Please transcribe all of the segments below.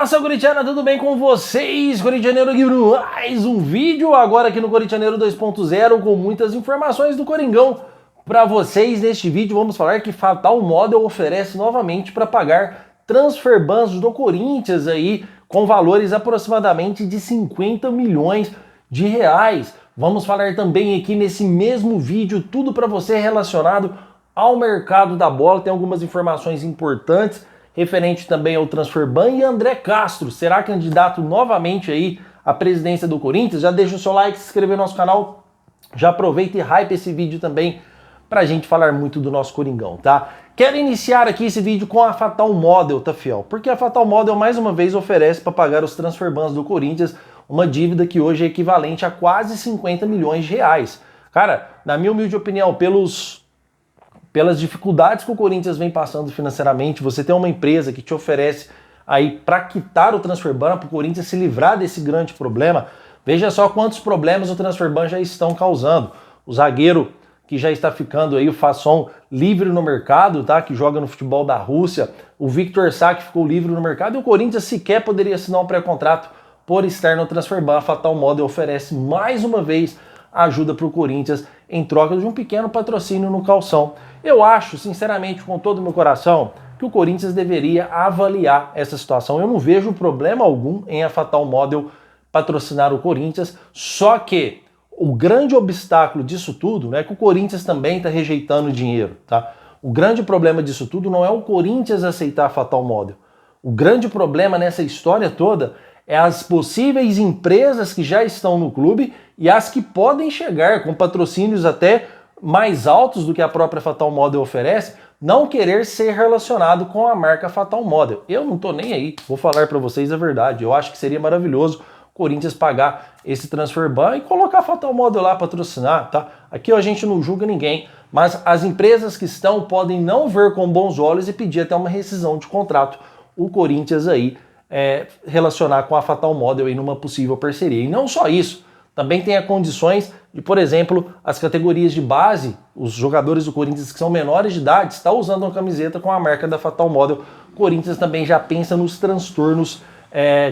Fala, corintiana, tudo bem com vocês? Corintianeiro aqui no mais um vídeo, agora aqui no Corintianeiro 2.0 com muitas informações do Coringão para vocês. Neste vídeo vamos falar que Fatal Model oferece novamente para pagar transfer bans do Corinthians aí com valores aproximadamente de 50 milhões de reais. Vamos falar também aqui nesse mesmo vídeo tudo para você relacionado ao mercado da bola, tem algumas informações importantes referente também ao transfer ban. E André Castro será candidato novamente aí à presidência do Corinthians? Já deixa o seu like, se inscrever no nosso canal, já aproveita e hype esse vídeo também pra gente falar muito do nosso Coringão, tá? Quero iniciar aqui esse vídeo com a Fatal Model, tá, fiel? Porque a Fatal Model mais uma vez oferece para pagar os transfer bans do Corinthians, uma dívida que hoje é equivalente a quase 50 milhões de reais. Cara, na minha humilde opinião, pelas dificuldades que o Corinthians vem passando financeiramente, você tem uma empresa que te oferece aí para quitar o transfer ban, para o Corinthians se livrar desse grande problema. Veja só quantos problemas o transfer ban já estão causando. O zagueiro que já está ficando aí, o Fasson, livre no mercado, tá? Que joga no futebol da Rússia. O Victor Sá, que ficou livre no mercado, e o Corinthians sequer poderia assinar um pré-contrato por estar no transfer ban. A Fatal Model oferece mais uma vez ajuda para o Corinthians em troca de um pequeno patrocínio no calção. Eu acho, sinceramente, com todo o meu coração, que o Corinthians deveria avaliar essa situação. Eu não vejo problema algum em a Fatal Model patrocinar o Corinthians, só que o grande obstáculo disso tudo, né, é que o Corinthians também está rejeitando dinheiro, tá? O grande problema disso tudo não é o Corinthians aceitar a Fatal Model. O grande problema nessa história toda é as possíveis empresas que já estão no clube e as que podem chegar com patrocínios até mais altos do que a própria Fatal Model oferece, não querer ser relacionado com a marca Fatal Model. Eu não tô nem aí, vou falar para vocês a verdade. Eu acho que seria maravilhoso o Corinthians pagar esse transfer ban e colocar a Fatal Model lá patrocinar, tá? Aqui a gente não julga ninguém, mas as empresas que estão podem não ver com bons olhos e pedir até uma rescisão de contrato. O Corinthians aí relacionar com a Fatal Model aí numa possível parceria. E não só isso, também tem as condições de, por exemplo, as categorias de base, os jogadores do Corinthians que são menores de idade, estão usando uma camiseta com a marca da Fatal Model. O Corinthians também já pensa nos transtornos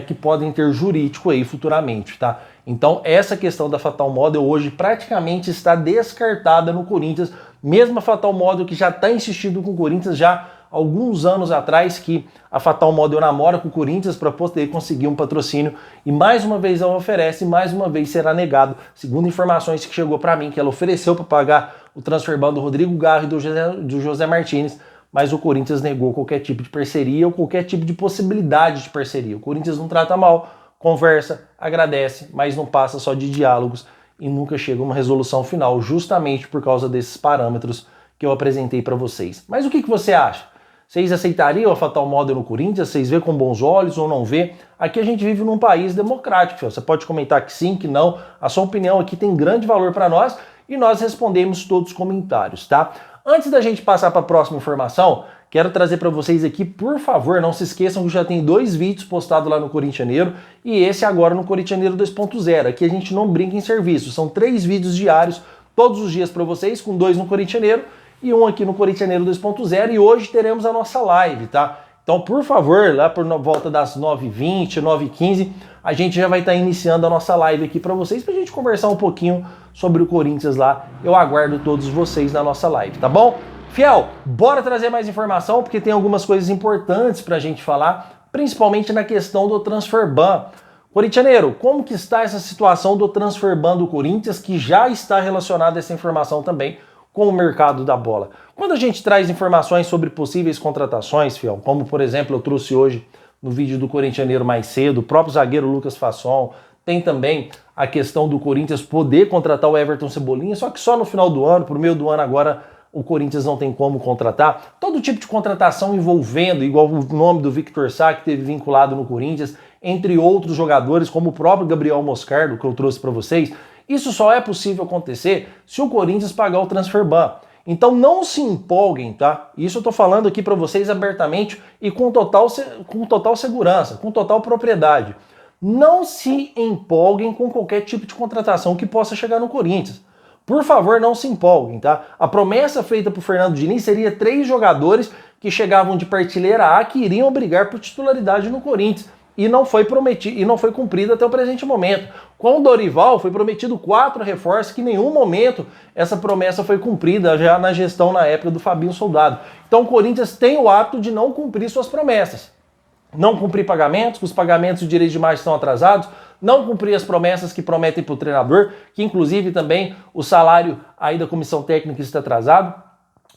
que podem ter jurídico aí futuramente, tá? Então essa questão da Fatal Model hoje praticamente está descartada no Corinthians, mesmo a Fatal Model que já está insistindo com o Corinthians já alguns anos atrás, que a Fatal Model namora com o Corinthians para poder conseguir um patrocínio, e mais uma vez ela oferece, e mais uma vez será negado, segundo informações que chegou para mim, que ela ofereceu para pagar o transfer ban do Rodrigo Garro e do José Martínez, mas o Corinthians negou qualquer tipo de parceria ou qualquer tipo de possibilidade de parceria. O Corinthians não trata mal, conversa, agradece, mas não passa só de diálogos e nunca chega a uma resolução final, justamente por causa desses parâmetros que eu apresentei para vocês. Mas o que você acha? Vocês aceitariam a Fatal Model no Corinthians? Vocês vê com bons olhos ou não vê? Aqui a gente vive num país democrático, você pode comentar que sim, que não. A sua opinião aqui tem grande valor para nós e nós respondemos todos os comentários, tá? Antes da gente passar para a próxima informação, quero trazer para vocês aqui, por favor, não se esqueçam que já tem 2 vídeos postados lá no Corintianeiro e esse agora no Corintianeiro 2.0. Aqui a gente não brinca em serviço, são 3 vídeos diários, todos os dias para vocês, com 2 no Corintianeiro e 1 aqui no Corintianeiro 2.0, e hoje teremos a nossa live, tá? Então, por favor, lá por volta das 9h20, 9h15, a gente já vai estar iniciando a nossa live aqui para vocês, pra gente conversar um pouquinho sobre o Corinthians lá. Eu aguardo todos vocês na nossa live, tá bom? Fiel, bora trazer mais informação, porque tem algumas coisas importantes pra gente falar, principalmente na questão do transfer ban. Corintianeiro, como que está essa situação do transfer ban do Corinthians, que já está relacionada a essa informação também com o mercado da bola? Quando a gente traz informações sobre possíveis contratações, fiel, como por exemplo eu trouxe hoje no vídeo do Corintianeiro mais cedo, o próprio zagueiro Lucas Fasson, tem também a questão do Corinthians poder contratar o Everton Cebolinha, só que só no final do ano, pro meio do ano agora, o Corinthians não tem como contratar. Todo tipo de contratação envolvendo, igual o nome do Victor Sá, que teve vinculado no Corinthians, entre outros jogadores, como o próprio Gabriel Moscardo, que eu trouxe para vocês. Isso só é possível acontecer se o Corinthians pagar o transfer ban. Então não se empolguem, tá? Isso eu tô falando aqui para vocês abertamente e com total segurança, com total propriedade. Não se empolguem com qualquer tipo de contratação que possa chegar no Corinthians. Por favor, não se empolguem, tá? A promessa feita por Fernando Diniz seria 3 jogadores que chegavam de prateleira A que iriam brigar por titularidade no Corinthians. e não foi prometido e não foi cumprido até o presente momento. Com o Dorival foi prometido 4 reforços, que em nenhum momento essa promessa foi cumprida já na gestão na época do Fabinho Soldado. Então o Corinthians tem o hábito de não cumprir suas promessas. Não cumprir pagamentos, os pagamentos de direitos de imagem estão atrasados, não cumprir as promessas que prometem para o treinador, que inclusive também o salário aí da comissão técnica está atrasado,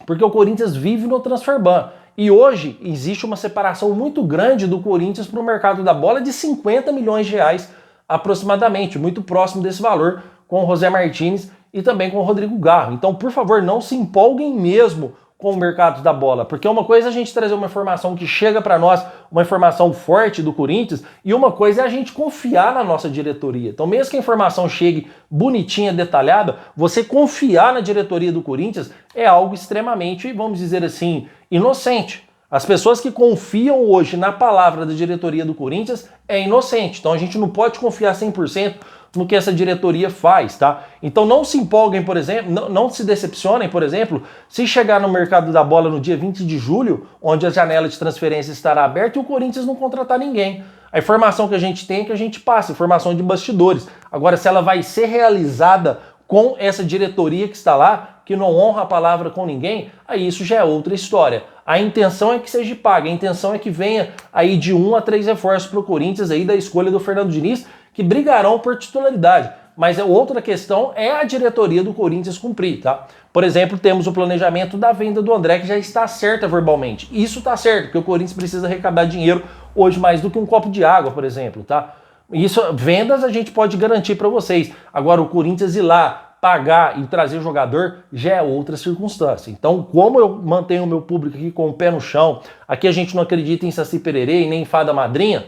porque o Corinthians vive no transfer ban. E hoje existe uma separação muito grande do Corinthians para o mercado da bola de 50 milhões de reais aproximadamente, muito próximo desse valor, com o José Martínez e também com o Rodrigo Garro. Então, por favor, não se empolguem mesmo com o mercado da bola, porque uma coisa é a gente trazer uma informação que chega para nós, uma informação forte do Corinthians, e uma coisa é a gente confiar na nossa diretoria. Então, mesmo que a informação chegue bonitinha, detalhada, você confiar na diretoria do Corinthians é algo extremamente, vamos dizer assim, inocente. As pessoas que confiam hoje na palavra da diretoria do Corinthians é inocente. Então a gente não pode confiar 100% no que essa diretoria faz, tá? Então não se empolguem, por exemplo, não se decepcionem, por exemplo, se chegar no mercado da bola no dia 20 de julho, onde a janela de transferência estará aberta e o Corinthians não contratar ninguém. A informação que a gente tem é que a gente passa, informação de bastidores. Agora, se ela vai ser realizada com essa diretoria que está lá, que não honra a palavra com ninguém, aí isso já é outra história. A intenção é que seja paga, a intenção é que venha aí de 1 a 3 reforços para o Corinthians aí da escolha do Fernando Diniz, que brigarão por titularidade. Mas a outra questão é a diretoria do Corinthians cumprir, tá? Por exemplo, temos o planejamento da venda do André, que já está certa verbalmente. Isso está certo, porque o Corinthians precisa arrecadar dinheiro hoje mais do que um copo de água, por exemplo, tá? Isso, vendas a gente pode garantir para vocês. Agora, o Corinthians ir lá, pagar e trazer jogador já é outra circunstância. Então, como eu mantenho o meu público aqui com o pé no chão, aqui a gente não acredita em Saci Pererê e nem em Fada Madrinha,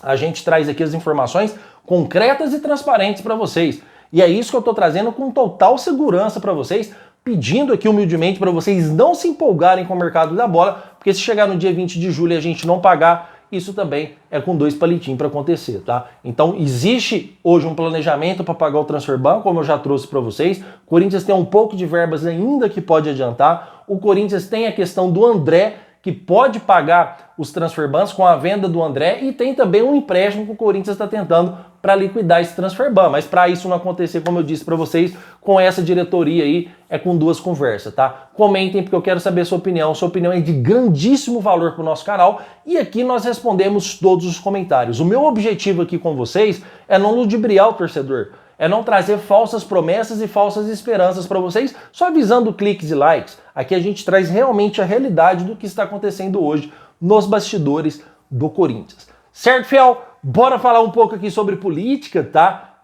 a gente traz aqui as informações concretas e transparentes para vocês. E é isso que eu estou trazendo com total segurança para vocês, pedindo aqui humildemente para vocês não se empolgarem com o mercado da bola, porque se chegar no dia 20 de julho e a gente não pagar, isso também é com 2 palitinhos para acontecer, tá? Então existe hoje um planejamento para pagar o transfer ban, como eu já trouxe para vocês. O Corinthians tem um pouco de verbas ainda que pode adiantar. O Corinthians tem a questão do André, que pode pagar os transfer bans com a venda do André, e tem também um empréstimo que o Corinthians está tentando para liquidar esse transfer ban. Mas para isso não acontecer, como eu disse para vocês, com essa diretoria aí, é com 2 conversas, tá? Comentem, porque eu quero saber a sua opinião. Sua opinião é de grandíssimo valor para o nosso canal, e aqui nós respondemos todos os comentários. O meu objetivo aqui com vocês é não ludibriar o torcedor, é não trazer falsas promessas e falsas esperanças para vocês, só visando cliques e likes. Aqui a gente traz realmente a realidade do que está acontecendo hoje nos bastidores do Corinthians. Certo, fiel? Bora falar um pouco aqui sobre política, tá?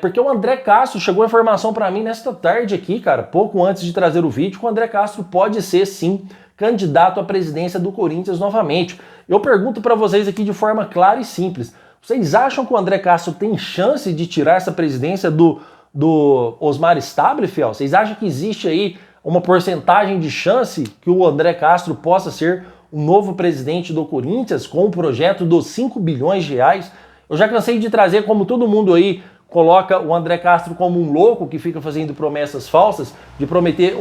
Porque o André Castro, chegou a informação para mim nesta tarde aqui, cara, pouco antes de trazer o vídeo, que o André Castro pode ser, sim, candidato à presidência do Corinthians novamente. Eu pergunto para vocês aqui de forma clara e simples. Vocês acham que o André Castro tem chance de tirar essa presidência do Osmar Stabile, fiel? Vocês acham que existe aí uma porcentagem de chance que o André Castro possa ser o novo presidente do Corinthians com o projeto dos 5 bilhões de reais? Eu já cansei de trazer, como todo mundo aí coloca o André Castro como um louco que fica fazendo promessas falsas, de prometer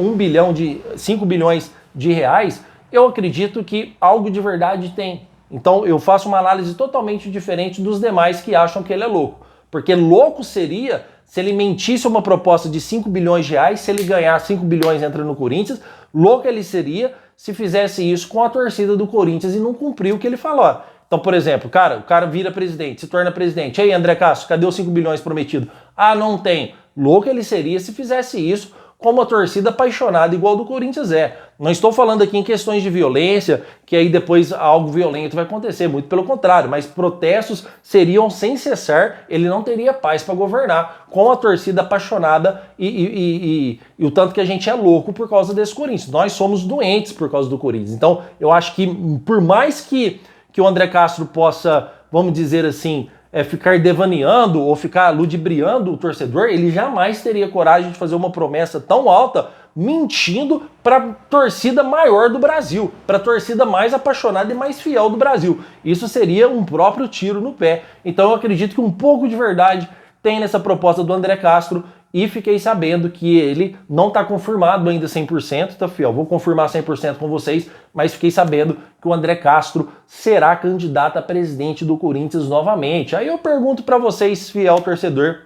5 bilhões de reais. Eu acredito que algo de verdade tem. Então eu faço uma análise totalmente diferente dos demais que acham que ele é louco. Porque louco seria se ele mentisse uma proposta de 5 bilhões de reais, se ele ganhar 5 bilhões entra no Corinthians. Louco ele seria se fizesse isso com a torcida do Corinthians e não cumpriu o que ele falou. Então, por exemplo, o cara vira presidente, se torna presidente. Ei, André Castro, cadê os 5 bilhões prometido? Ah, não tem. Louco ele seria se fizesse isso com uma torcida apaixonada igual do Corinthians é. Não estou falando aqui em questões de violência, que aí depois algo violento vai acontecer, muito pelo contrário, mas protestos seriam sem cessar, ele não teria paz para governar com a torcida apaixonada e o tanto que a gente é louco por causa desse Corinthians. Nós somos doentes por causa do Corinthians. Então, eu acho que por mais que o André Castro possa, vamos dizer assim, ficar devaneando ou ficar ludibriando o torcedor, ele jamais teria coragem de fazer uma promessa tão alta mentindo para a torcida maior do Brasil, para a torcida mais apaixonada e mais fiel do Brasil. Isso seria um próprio tiro no pé. Então eu acredito que um pouco de verdade tem nessa proposta do André Castro e fiquei sabendo que ele não está confirmado ainda 100%, tá, fiel? Vou confirmar 100% com vocês, mas fiquei sabendo que o André Castro será candidato a presidente do Corinthians novamente. Aí eu pergunto para vocês, fiel torcedor,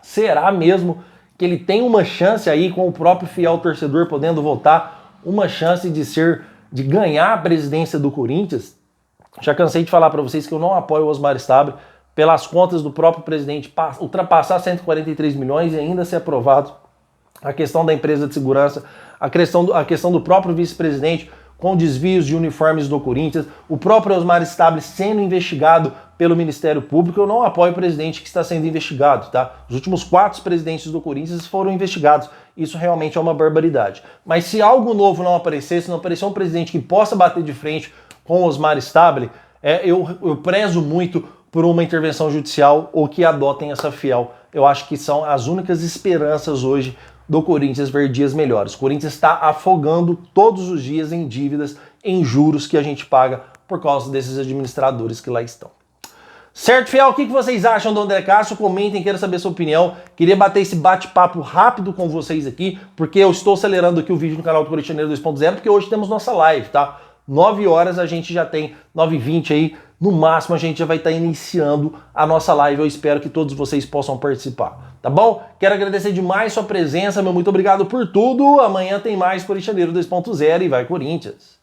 será mesmo que ele tem uma chance aí, com o próprio fiel torcedor podendo votar, uma chance de ganhar a presidência do Corinthians? Já cansei de falar para vocês que eu não apoio o Osmar Stabile, pelas contas do próprio presidente, ultrapassar 143 milhões e ainda ser aprovado. A questão da empresa de segurança, a questão do próprio vice-presidente com desvios de uniformes do Corinthians, o próprio Osmar Stabile sendo investigado pelo Ministério Público. Eu não apoio o presidente que está sendo investigado, tá? Os últimos 4 presidentes do Corinthians foram investigados. Isso realmente é uma barbaridade. Mas se algo novo não aparecer, se não aparecer um presidente que possa bater de frente com o Osmar Stabile, eu prezo muito por uma intervenção judicial ou que adotem essa fiel. Eu acho que são as únicas esperanças hoje do Corinthians ver dias melhores. O Corinthians está afogando todos os dias em dívidas, em juros que a gente paga por causa desses administradores que lá estão. Certo, fiel? O que vocês acham do André Castro? Comentem, quero saber a sua opinião. Queria bater esse bate-papo rápido com vocês aqui, porque eu estou acelerando aqui o vídeo no canal do Corintianeiro 2.0, porque hoje temos nossa live, tá? 9 horas a gente já tem, 9h20 aí, no máximo a gente já vai estar iniciando a nossa live. Eu espero que todos vocês possam participar, tá bom? Quero agradecer demais sua presença, meu muito obrigado por tudo. Amanhã tem mais Corintianeiro 2.0 e vai Corinthians!